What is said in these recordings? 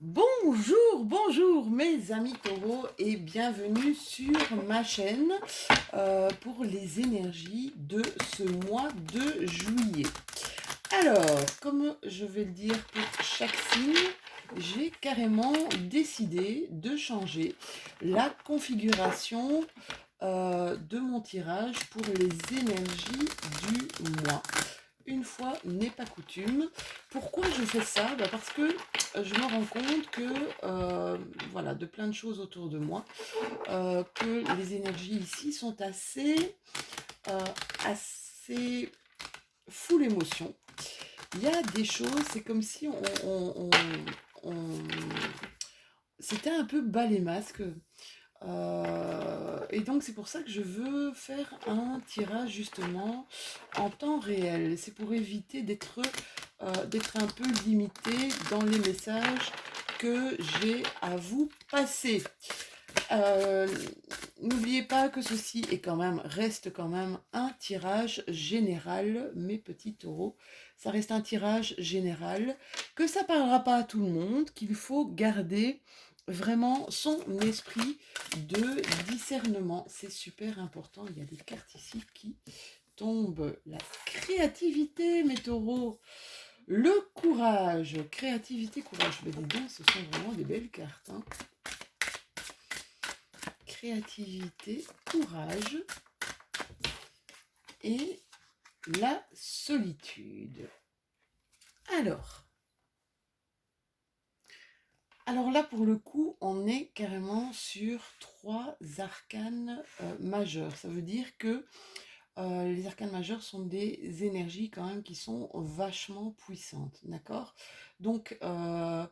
Bonjour mes amis taureaux et bienvenue sur ma chaîne pour les énergies de ce mois de juillet. Alors, comme je vais le dire pour chaque signe, j'ai carrément décidé de changer la configuration de mon tirage pour les énergies du mois. Une fois n'est pas coutume. Pourquoi je fais ça? Parce que je me rends compte que, voilà, de plein de choses autour de moi, que les énergies ici sont euh, assez full émotion. Il y a des choses, c'est comme si on- c'était un peu bas les masques. Et donc c'est pour ça que je veux faire un tirage justement en temps réel. C'est pour éviter d'être un peu limité dans les messages que j'ai à vous passer. Euh, N'oubliez pas que ceci reste quand même un tirage général, mes petits taureaux. Ça reste un tirage général, que ça parlera pas à tout le monde, qu'il faut garder vraiment son esprit de discernement. C'est super important. Il y a des cartes ici qui tombent. La créativité, mes taureaux. Le courage. Créativité, courage. Mais dis donc, ce sont vraiment des belles cartes, hein. Créativité, courage et la solitude. Alors, alors là, pour le coup, on est carrément sur 3 arcanes majeurs. Ça veut dire que les arcanes majeurs sont des énergies quand même qui sont vachement puissantes, d'accord? Donc, la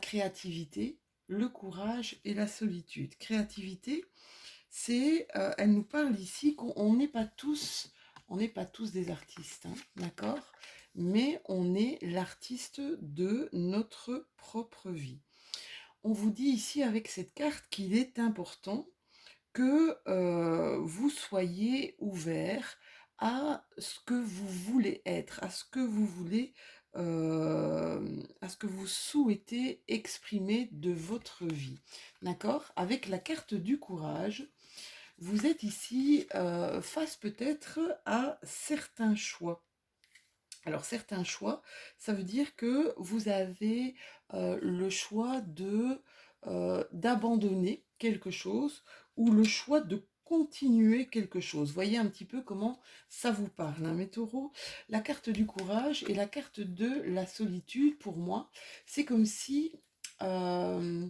créativité, le courage et la solitude. Créativité, elle nous parle ici qu'on n'est pas tous des artistes, hein, d'accord? Mais on est l'artiste de notre propre vie. On vous dit ici avec cette carte qu'il est important que vous soyez ouvert à ce que vous voulez être, à ce que vous souhaitez exprimer de votre vie. D'accord? Avec la carte du courage, vous êtes ici face peut-être à certains choix. Alors certains choix, ça veut dire que vous avez le choix d'abandonner quelque chose ou le choix de continuer quelque chose. Voyez un petit peu comment ça vous parle, hein, mes taureaux. La carte du courage et la carte de la solitude, pour moi, c'est comme si, euh,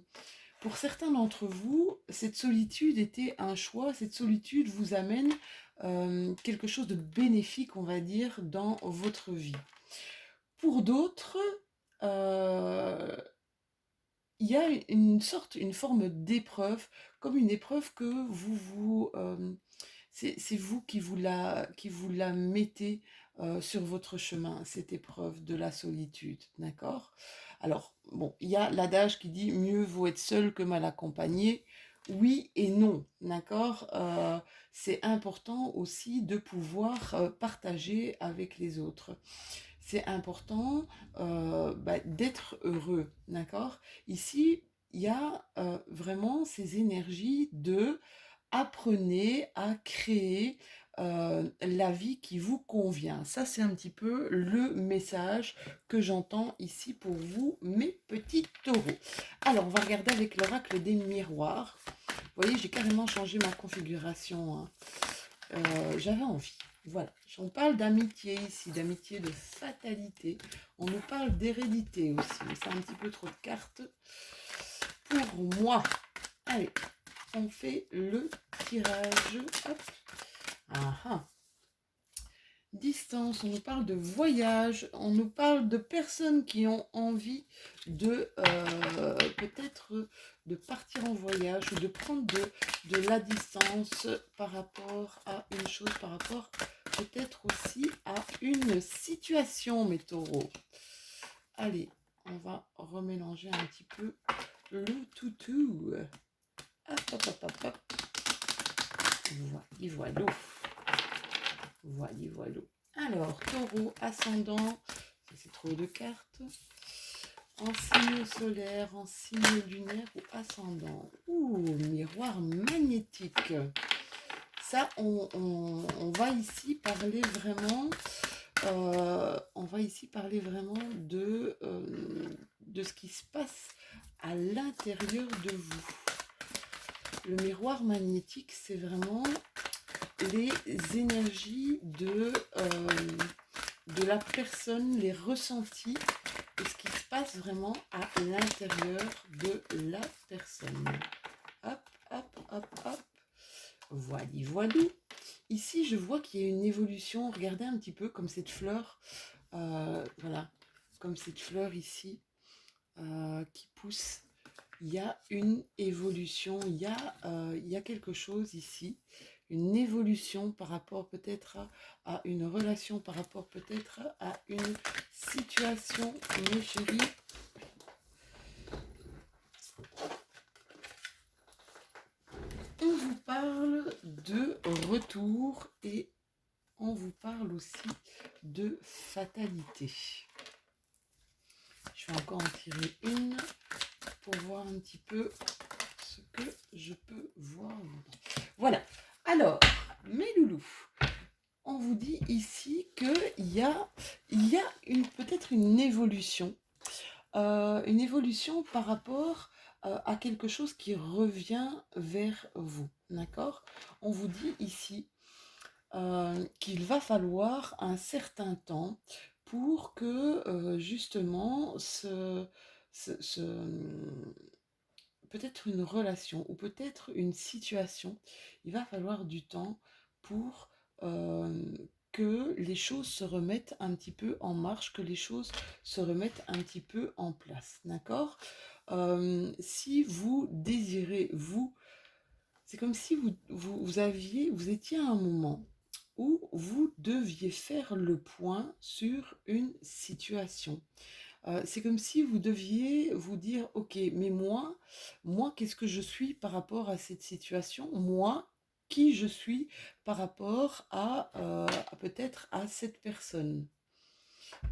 pour certains d'entre vous, cette solitude était un choix, cette solitude vous amène quelque chose de bénéfique, on va dire, dans votre vie. Pour d'autres, euh, il y a une forme d'épreuve, comme une épreuve que c'est vous qui vous la mettez sur votre chemin, cette épreuve de la solitude, d'accord? Alors, bon, il y a l'adage qui dit mieux vaut être seul que mal accompagné. Oui et non, d'accord? C'est important aussi de pouvoir partager avec les autres. C'est important d'être heureux, d'accord? Ici, il y a vraiment ces énergies de apprenez à créer la vie qui vous convient. Ça, c'est un petit peu le message que j'entends ici pour vous, mes petits taureaux. Alors, on va regarder avec l'oracle des miroirs. Vous voyez, j'ai carrément changé ma configuration, hein. J'avais envie. Voilà, on parle d'amitié ici, d'amitié de fatalité. On nous parle d'hérédité aussi, mais c'est un petit peu trop de cartes pour moi. Allez, on fait le tirage. Hop. Ah ah. Distance, on nous parle de voyage, on nous parle de personnes qui ont envie de peut-être de partir en voyage ou de prendre de la distance par rapport à une chose, par rapport peut-être aussi à une situation, mes taureaux. Allez, on va remélanger un petit peu le toutou. Hop, hop, hop, hop, hop. Voilà. Voilà. Alors, taureau, ascendant, ça c'est trop de cartes. En signe solaire, en signe lunaire ou ascendant. Ouh, miroir magnétique. Ça, on va ici parler vraiment, on va ici parler vraiment de ce qui se passe à l'intérieur de vous. Le miroir magnétique, c'est vraiment les énergies de la personne, les ressentis et ce qui se passe vraiment à l'intérieur de la personne. Hop, hop, hop, hop. Voili, voilou. Ici, je vois qu'il y a une évolution. Regardez un petit peu comme cette fleur. Voilà, comme cette fleur ici qui pousse. Il y a une évolution, il y a quelque chose ici, une évolution par rapport peut-être à une relation, par rapport peut-être à une situation, mes chéris. On vous parle de retour et on vous parle aussi de fatalité. Je vais encore en tirer une pour voir un petit peu ce que je peux voir. Voilà. Alors, mes loulous, on vous dit ici qu'il y a peut-être une évolution par rapport à quelque chose qui revient vers vous. D'accord? On vous dit ici qu'il va falloir un certain temps pour que justement peut-être une relation ou peut-être une situation, il va falloir du temps pour que les choses se remettent un petit peu en marche, que les choses se remettent un petit peu en place, d'accord? Si vous désirez, c'est comme si vous étiez à un moment où vous deviez faire le point sur une situation. C'est comme si vous deviez vous dire, ok, mais moi, qu'est-ce que je suis par rapport à cette situation? Moi, qui je suis par rapport peut-être à cette personne?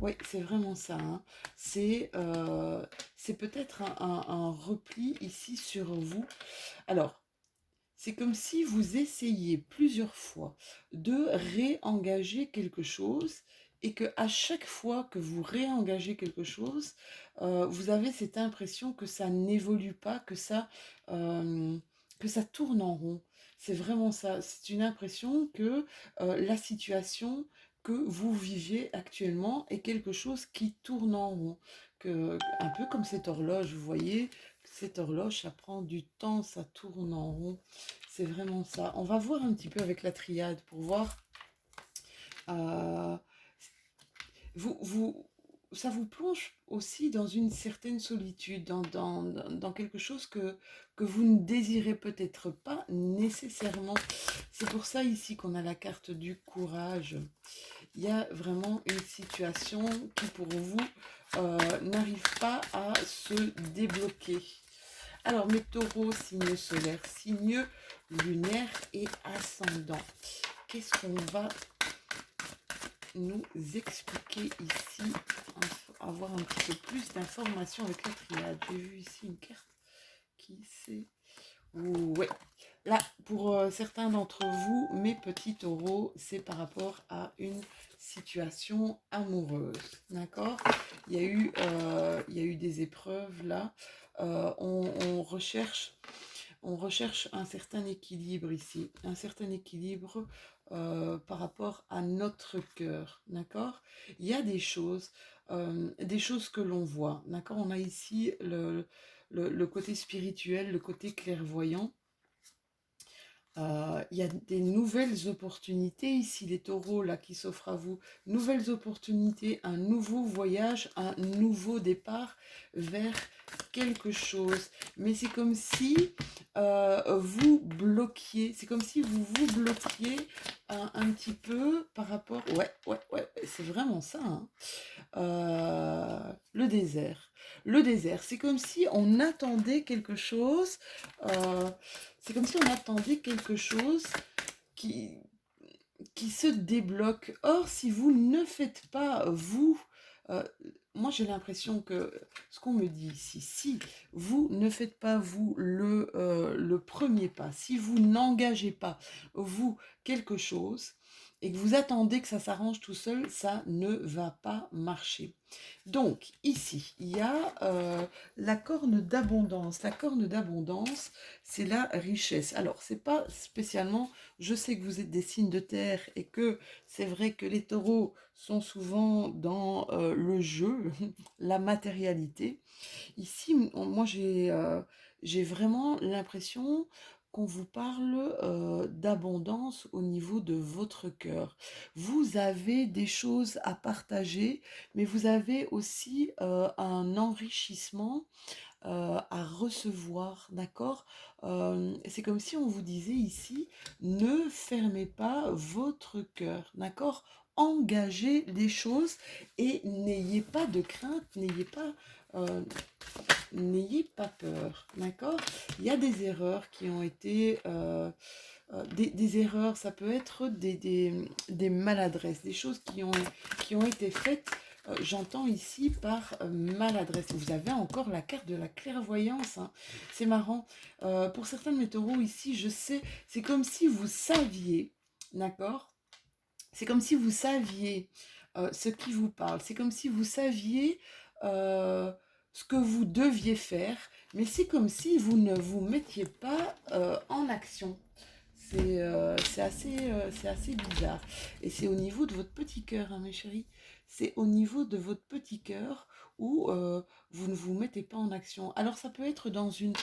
Oui, c'est vraiment ça, hein. C'est peut-être un repli ici sur vous. Alors, c'est comme si vous essayiez plusieurs fois de réengager quelque chose et que à chaque fois que vous réengagez quelque chose, vous avez cette impression que ça n'évolue pas, que ça tourne en rond. C'est vraiment ça. C'est une impression que la situation que vous vivez actuellement est quelque chose qui tourne en rond. Un peu comme cette horloge, vous voyez, cette horloge, ça prend du temps, ça tourne en rond. C'est vraiment ça. On va voir un petit peu avec la triade pour voir. euh, Ça vous plonge aussi dans une certaine solitude, dans quelque chose que vous ne désirez peut-être pas nécessairement. C'est pour ça ici qu'on a la carte du courage. Il y a vraiment une situation qui pour vous n'arrive pas à se débloquer. Alors, mes taureaux, signe solaire, signe lunaire et ascendant. Qu'est-ce qu'on va nous expliquer ici? Avoir un petit peu plus d'informations avec la triade. J'ai vu ici une carte qui c'est... Ouais. Là, pour certains d'entre vous, mes petits taureaux, c'est par rapport à une situation amoureuse. D'accord? Il y a eu des épreuves là. On recherche un certain équilibre ici, un certain équilibre par rapport à notre cœur, d'accord? Il y a des choses que l'on voit, d'accord? On a ici le côté spirituel, le côté clairvoyant. Il y a des nouvelles opportunités ici, les taureaux là qui s'offrent à vous. Nouvelles opportunités, un nouveau voyage, un nouveau départ vers quelque chose. Mais c'est comme si vous bloquiez, c'est comme si vous vous bloquiez un petit peu par rapport... Ouais, c'est vraiment ça, hein. Le désert. Le désert, c'est comme si on attendait quelque chose... c'est comme si on attendait quelque chose qui, qui se débloque. Or, si vous ne faites pas, vous, moi j'ai l'impression que ce qu'on me dit ici, si vous ne faites pas vous le premier pas, si vous n'engagez pas vous quelque chose et que vous attendez que ça s'arrange tout seul, ça ne va pas marcher. Donc ici, il y a la corne d'abondance. La corne d'abondance, c'est la richesse. Alors, c'est pas spécialement, je sais que vous êtes des signes de terre et que c'est vrai que les taureaux sont souvent dans le jeu, la matérialité. Ici, moi, j'ai vraiment l'impression qu'on vous parle d'abondance au niveau de votre cœur. Vous avez des choses à partager, mais vous avez aussi un enrichissement à recevoir, d'accord. C'est comme si on vous disait ici, ne fermez pas votre cœur, d'accord. Engagez les choses et n'ayez pas de crainte, euh, n'ayez pas peur, d'accord. Il y a des erreurs qui ont été... des erreurs, ça peut être des maladresses, des choses qui ont été faites, j'entends ici par maladresse. Vous avez encore la carte de la clairvoyance, hein. C'est marrant. Pour certains de mes taureaux ici, je sais, c'est comme si vous saviez, d'accord. C'est comme si vous saviez ce qui vous parle. C'est comme si vous saviez ce que vous deviez faire, mais c'est comme si vous ne vous mettiez pas en action. C'est assez bizarre. Et c'est au niveau de votre petit cœur, hein, mes chéris. C'est au niveau de votre petit cœur où vous ne vous mettez pas en action. Alors ça peut être dans une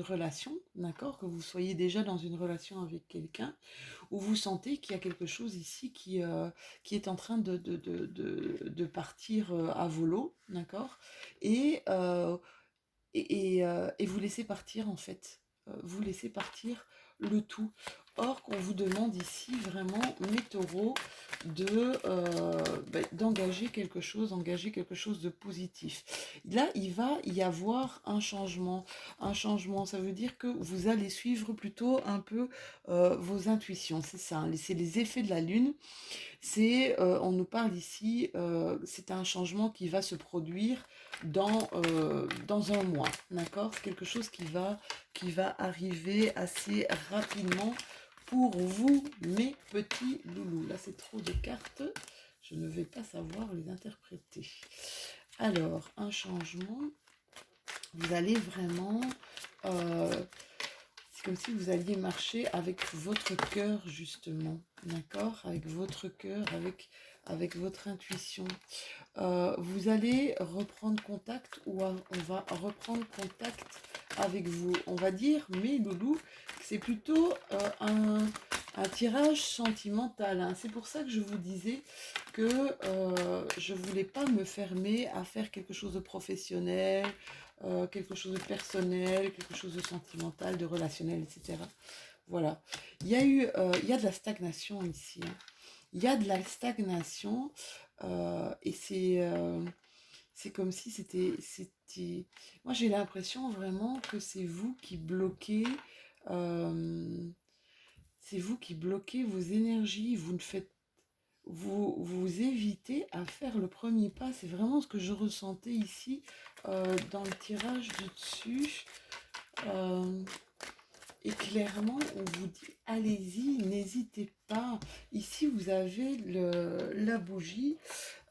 relation, d'accord, que vous soyez déjà dans une relation avec quelqu'un, où vous sentez qu'il y a quelque chose ici qui est en train de partir à volo, d'accord, et, euh, et vous laissez partir en fait. Vous laissez partir le tout. Or, qu'on vous demande ici vraiment, mes taureaux, d'engager engager quelque chose de positif. Là, il va y avoir un changement. Un changement, ça veut dire que vous allez suivre plutôt un peu vos intuitions. C'est ça, hein. C'est les effets de la lune. On nous parle ici, c'est un changement qui va se produire dans un mois, d'accord? C'est quelque chose qui va arriver assez rapidement pour vous, mes petits loulous. Là, c'est trop de cartes, je ne vais pas savoir les interpréter. Alors, un changement, vous allez vraiment... c'est comme si vous alliez marcher avec votre cœur, justement, d'accord? Avec votre cœur, avec votre intuition. Vous allez reprendre contact ou on va reprendre contact avec vous. On va dire, mais loulou, c'est plutôt un tirage sentimental, hein. C'est pour ça que je vous disais que je ne voulais pas me fermer à faire quelque chose de professionnel, quelque chose de personnel, quelque chose de sentimental, de relationnel, etc. Voilà. Il y a de la stagnation ici, hein. Il y a de la stagnation et c'est comme si Moi, j'ai l'impression vraiment que c'est vous qui bloquez... euh, c'est vous qui bloquez vos énergies. Vous évitez à faire le premier pas. C'est vraiment ce que je ressentais ici dans le tirage du dessus. Euh, et clairement, on vous dit, allez-y, n'hésitez pas. Ici, vous avez la bougie.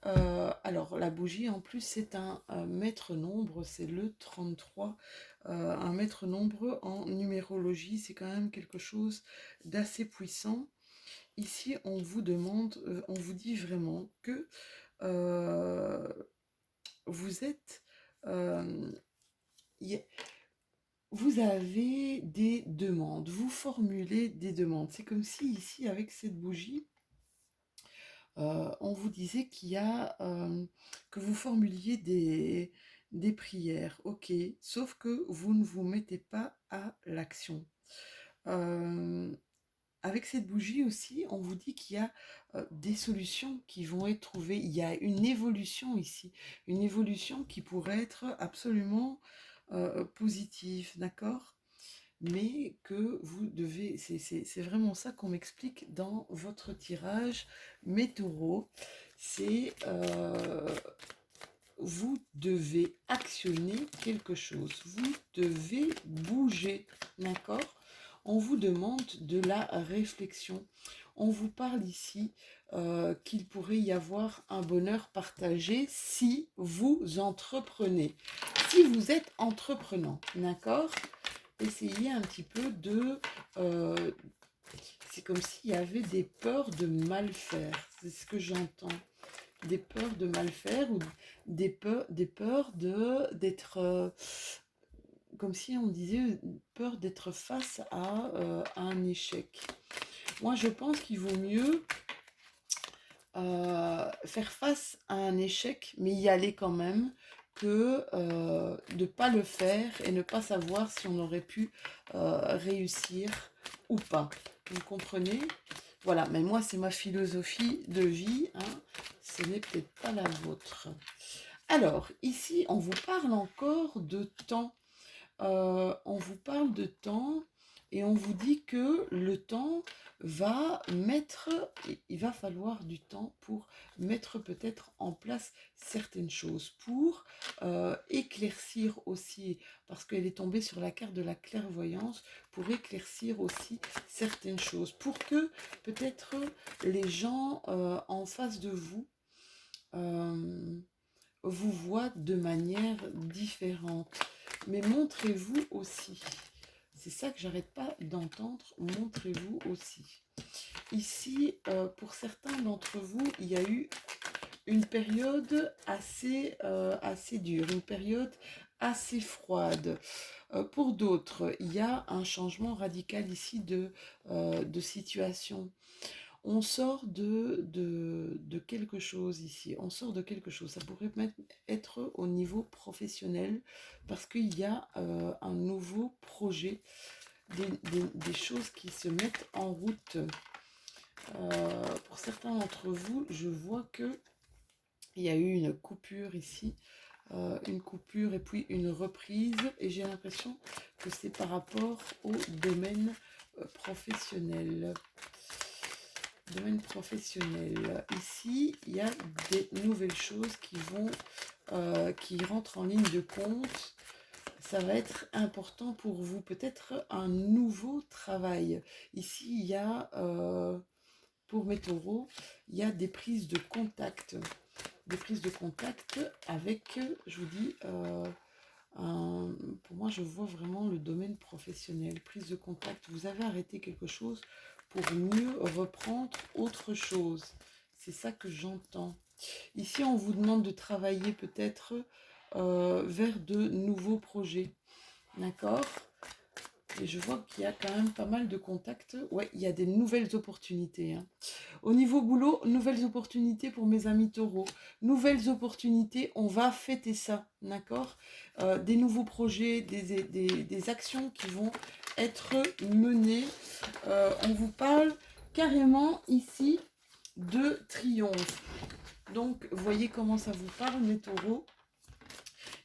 Alors, la bougie, en plus, c'est un maître nombre, c'est le 33. Un maître nombre en numérologie, c'est quand même quelque chose d'assez puissant. Ici, on vous demande, on vous dit vraiment que euh, vous êtes... euh, vous avez des demandes, vous formulez des demandes. C'est comme si ici, avec cette bougie, on vous disait que vous formuliez des prières, ok, sauf que vous ne vous mettez pas à l'action. Euh, Avec cette bougie aussi, on vous dit qu'il y a des solutions qui vont être trouvées. Il y a une évolution ici, une évolution qui pourrait être absolument positive, d'accord? Mais que vous devez, c'est vraiment ça qu'on m'explique dans votre tirage, mes taureaux. c'est vous devez actionner quelque chose, vous devez bouger, d'accord? On vous demande de la réflexion. On vous parle ici qu'il pourrait y avoir un bonheur partagé si vous entreprenez. Si vous êtes entreprenant, d'accord? Essayez un petit peu de... c'est comme s'il y avait des peurs de mal faire. C'est ce que j'entends. Des peurs de mal faire ou des peurs d'être... comme si on disait peur d'être face à un échec. Moi, je pense qu'il vaut mieux faire face à un échec, mais y aller quand même, que de ne pas le faire et ne pas savoir si on aurait pu réussir ou pas. Vous comprenez? Voilà, mais moi, c'est ma philosophie de vie, hein. Ce n'est peut-être pas la vôtre. Alors, ici, on vous parle encore de temps. On vous parle de temps et on vous dit que le temps va mettre, il va falloir du temps pour mettre peut-être en place certaines choses, pour éclaircir aussi, parce qu'elle est tombée sur la carte de la clairvoyance, pour éclaircir aussi certaines choses, pour que peut-être les gens en face de vous vous voient de manière différente. Mais montrez-vous aussi. C'est ça que j'arrête pas d'entendre. Montrez-vous aussi. Ici, pour certains d'entre vous, il y a eu une période assez dure, une période assez froide. Pour d'autres, il y a un changement radical ici de situation. On sort de quelque chose ici, on sort de quelque chose. Ça pourrait être au niveau professionnel parce qu'il y a un nouveau projet, des choses qui se mettent en route. Pour certains d'entre vous, je vois que il y a eu une coupure ici, une coupure et puis une reprise, et j'ai l'impression que c'est par rapport au domaine professionnel. Domaine professionnel. Ici, il y a des nouvelles choses qui rentrent en ligne de compte. Ça va être important pour vous. Peut-être un nouveau travail. Ici, il y a, pour mes taureaux, il y a des prises de contact. Des prises de contact avec, je vous dis, pour moi, je vois vraiment le domaine professionnel. Prise de contact. Vous avez arrêté quelque chose pour mieux reprendre autre chose. C'est ça que j'entends. Ici, on vous demande de travailler peut-être vers de nouveaux projets. D'accord? Et je vois qu'il y a quand même pas mal de contacts. Ouais, il y a des nouvelles opportunités, hein. Au niveau boulot, nouvelles opportunités pour mes amis taureaux. Nouvelles opportunités, on va fêter ça, d'accord? Des nouveaux projets, des actions qui vont être menées. On vous parle carrément ici de triomphe. Donc, voyez comment ça vous parle, mes taureaux.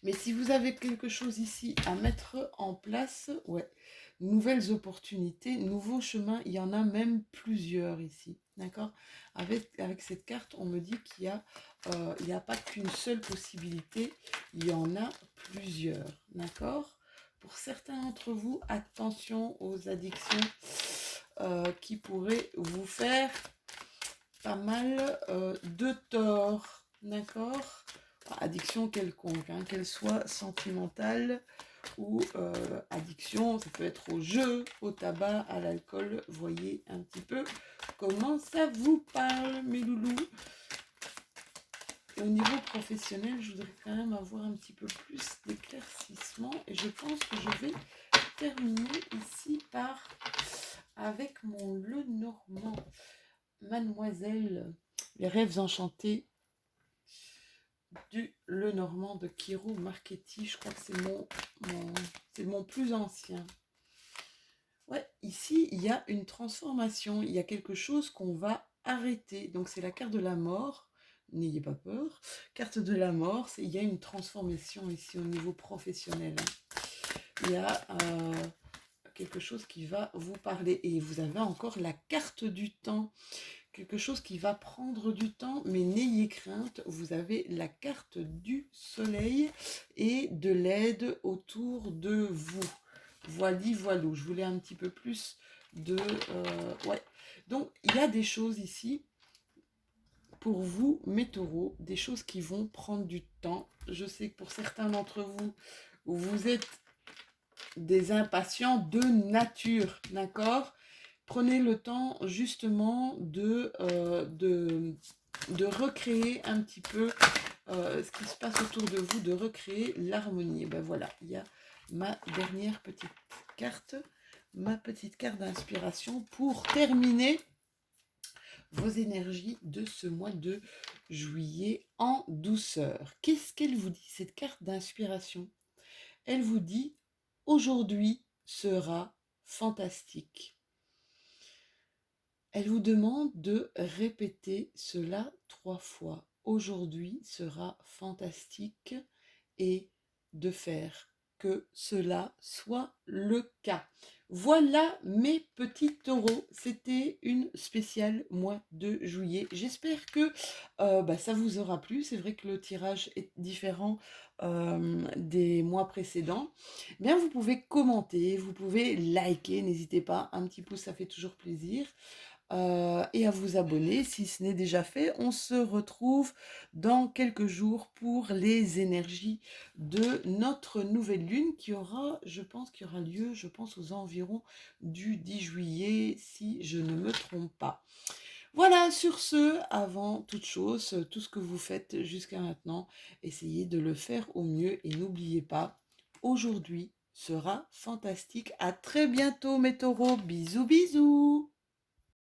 Mais si vous avez quelque chose ici à mettre en place, ouais, nouvelles opportunités, nouveaux chemins, il y en a même plusieurs ici, d'accord? Avec cette carte, on me dit qu'il y a pas qu'une seule possibilité, il y en a plusieurs, d'accord? Pour certains d'entre vous, attention aux addictions qui pourraient vous faire pas mal de tort, d'accord? Addiction quelconque, hein, qu'elle soit sentimentale ou addiction, ça peut être au jeu, au tabac, à l'alcool. Voyez un petit peu comment ça vous parle, mes loulous. Et au niveau professionnel, je voudrais quand même avoir un petit peu plus d'éclaircissement. Et je pense que je vais terminer ici avec mon Lenormand. Mademoiselle, les rêves enchantés du Lenormand de Kiro Marchetti. Je crois que c'est mon plus ancien. Ouais, ici, il y a une transformation. Il y a quelque chose qu'on va arrêter. Donc, c'est la carte de la mort. N'ayez pas peur. Carte de la mort, il y a une transformation ici au niveau professionnel. Il y a quelque chose qui va vous parler. Et vous avez encore la carte du temps. quelque chose qui va prendre du temps, mais n'ayez crainte, vous avez la carte du soleil et de l'aide autour de vous. Voilà, je voulais un petit peu plus de... ouais. Donc, il y a des choses ici pour vous, mes taureaux, des choses qui vont prendre du temps. Je sais que pour certains d'entre vous, vous êtes des impatients de nature, d'accord? Prenez le temps justement de recréer un petit peu ce qui se passe autour de vous, de recréer l'harmonie. Et ben voilà, il y a ma dernière petite carte, ma petite carte d'inspiration pour terminer vos énergies de ce mois de juillet en douceur. Qu'est-ce qu'elle vous dit, cette carte d'inspiration? Elle vous dit, aujourd'hui sera fantastique. Elle vous demande de répéter cela 3 fois. Aujourd'hui sera fantastique et de faire que cela soit le cas. Voilà mes petits taureaux, c'était une spéciale mois de juillet. J'espère que ça vous aura plu. C'est vrai que le tirage est différent des mois précédents. Bien, vous pouvez commenter, vous pouvez liker, n'hésitez pas, un petit pouce, ça fait toujours plaisir. Et à vous abonner si ce n'est déjà fait. On se retrouve dans quelques jours pour les énergies de notre nouvelle lune qui aura, je pense, qui aura lieu, je pense, aux environs du 10 juillet, si je ne me trompe pas. Voilà, sur ce, avant toute chose, tout ce que vous faites jusqu'à maintenant, essayez de le faire au mieux et n'oubliez pas, aujourd'hui sera fantastique. À très bientôt mes taureaux, bisous bisous.